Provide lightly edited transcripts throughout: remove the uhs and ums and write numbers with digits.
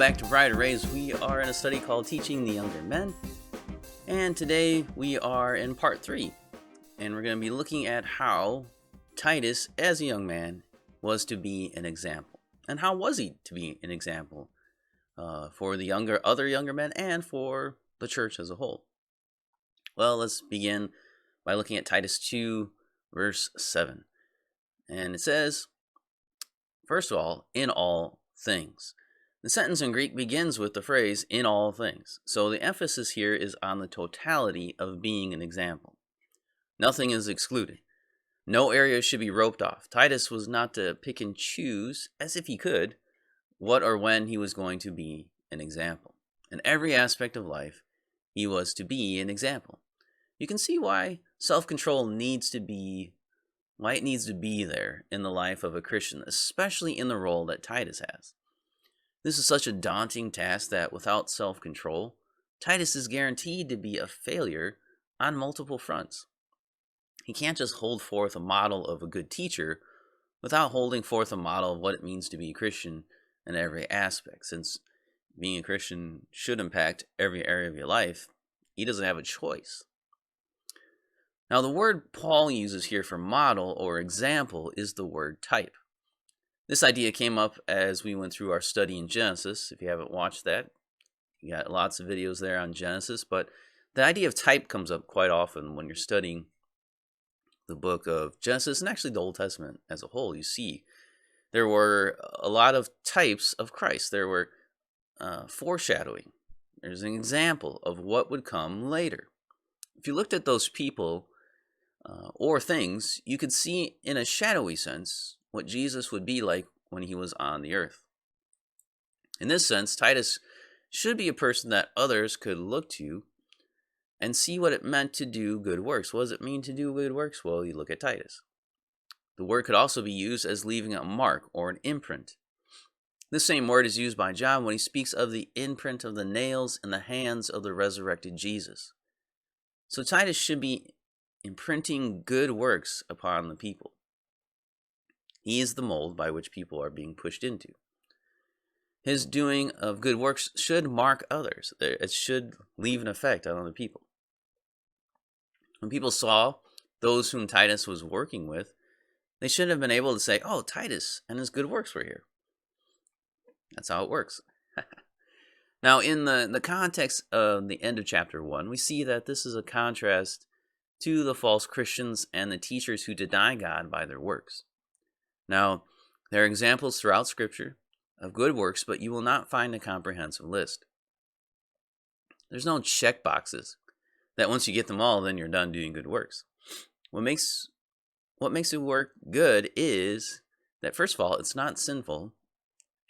back to Bride Rays. We are in a study called Teaching the Younger Men, and today we are in part 3, and we're going to be looking at how Titus, as a young man, was to be an example. And how was he to be an example for the other younger men and for the church as a whole? Well, let's begin by looking at Titus 2, verse 7. And it says, first of all, in all things. The sentence in Greek begins with the phrase, in all things. So the emphasis here is on the totality of being an example. Nothing is excluded. No area should be roped off. Titus was not to pick and choose, as if he could, what or when he was going to be an example. In every aspect of life, he was to be an example. You can see why self-control needs to be there in the life of a Christian, especially in the role that Titus has. This is such a daunting task that without self-control, Titus is guaranteed to be a failure on multiple fronts. He can't just hold forth a model of a good teacher without holding forth a model of what it means to be a Christian in every aspect. Since being a Christian should impact every area of your life, he doesn't have a choice. Now, the word Paul uses here for model or example is the word type. This idea came up as we went through our study in Genesis. If you haven't watched that, you got lots of videos there on Genesis, but the idea of type comes up quite often when you're studying the book of Genesis and actually the Old Testament as a whole. You see, there were a lot of types of Christ. There were foreshadowing. There's an example of what would come later. If you looked at those people or things, you could see in a shadowy sense what Jesus would be like when he was on the earth. In this sense, Titus should be a person that others could look to and see what it meant to do good works. What does it mean to do good works? Well, you look at Titus. The word could also be used as leaving a mark or an imprint. This same word is used by John when he speaks of the imprint of the nails in the hands of the resurrected Jesus. So Titus should be imprinting good works upon the people. He is the mold by which people are being pushed into. His doing of good works should mark others. It should leave an effect on other people. When people saw those whom Titus was working with, they should have been able to say, oh, Titus and his good works were here. That's how it works. Now, in the context of the end of chapter 1, we see that this is a contrast to the false Christians and the teachers who deny God by their works. Now, there are examples throughout Scripture of good works, but you will not find a comprehensive list. There's no check boxes that once you get them all, then you're done doing good works. What makes a work good is that, first of all, it's not sinful,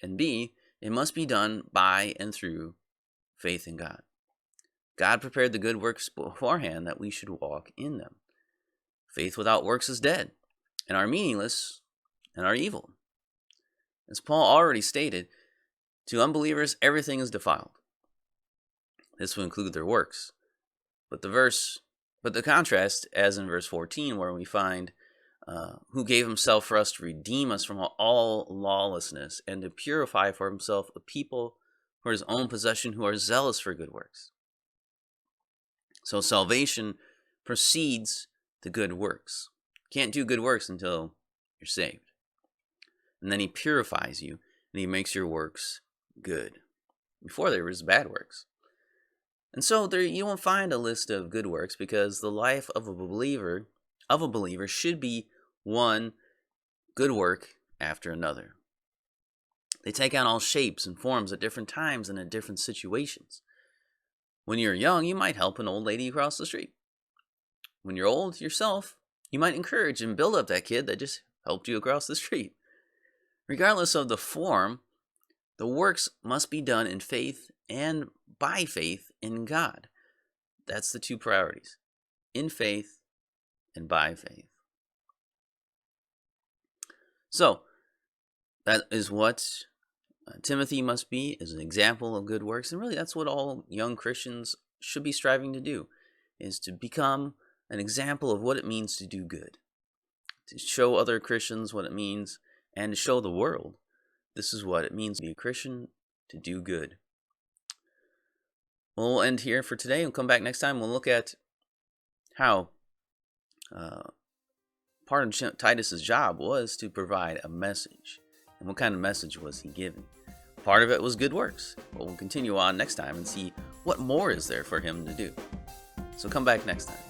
and B, it must be done by and through faith in God. God prepared the good works beforehand that we should walk in them. Faith without works is dead and are meaningless and are evil. As Paul already stated, to unbelievers everything is defiled. This will include their works. But the contrast, as in verse 14, where we find who gave himself for us to redeem us from all lawlessness and to purify for himself a people for his own possession who are zealous for good works. So salvation precedes the good works. Can't do good works until you're saved. And then he purifies you and he makes your works good. Before there was bad works. And so there you won't find a list of good works because the life of a believer should be one good work after another. They take on all shapes and forms at different times and in different situations. When you're young, you might help an old lady across the street. When you're old yourself, you might encourage and build up that kid that just helped you across the street. Regardless of the form, the works must be done in faith and by faith in God. That's the two priorities. In faith and by faith. So, that is what Timothy must be, as an example of good works. And really, that's what all young Christians should be striving to do, is to become an example of what it means to do good. To show other Christians what it means, and to show the world this is what it means to be a Christian, to do good. We'll end here for today. We'll come back next time. We'll look at how part of Titus's job was to provide a message. And what kind of message was he giving? Part of it was good works. But we'll continue on next time and see what more is there for him to do. So come back next time.